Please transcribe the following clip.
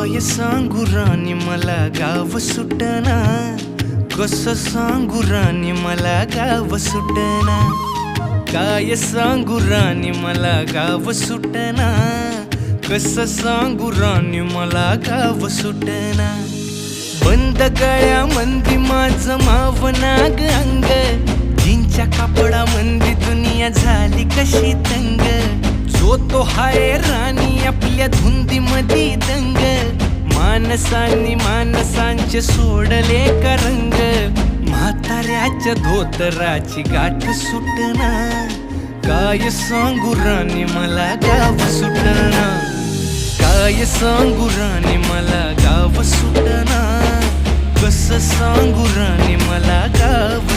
काय सांगू राणी मला गाव सुटना, कसं सांगू राणी मला गाव सुटना, काय सांगू राणी मला गाव सुटना, कसं सांगू राणी मला गाव सुटना। बंद गळ्यामंदी माझं मावनाग अंग, जीनच्या कापडामंदी दुनिया झाली कशी तंग, जो तो हाय राणी आपल्या धुंदीमधी दंग, माणसांनी माणसांचे सोडले का रंग, म्हाताऱ्याच्या धोतराची गाठ सुटना, काय सांगू राणी मला गाव सुटना, काय सांगू राणी मला गाव सुटना, कसं सांगू राणी मला गाव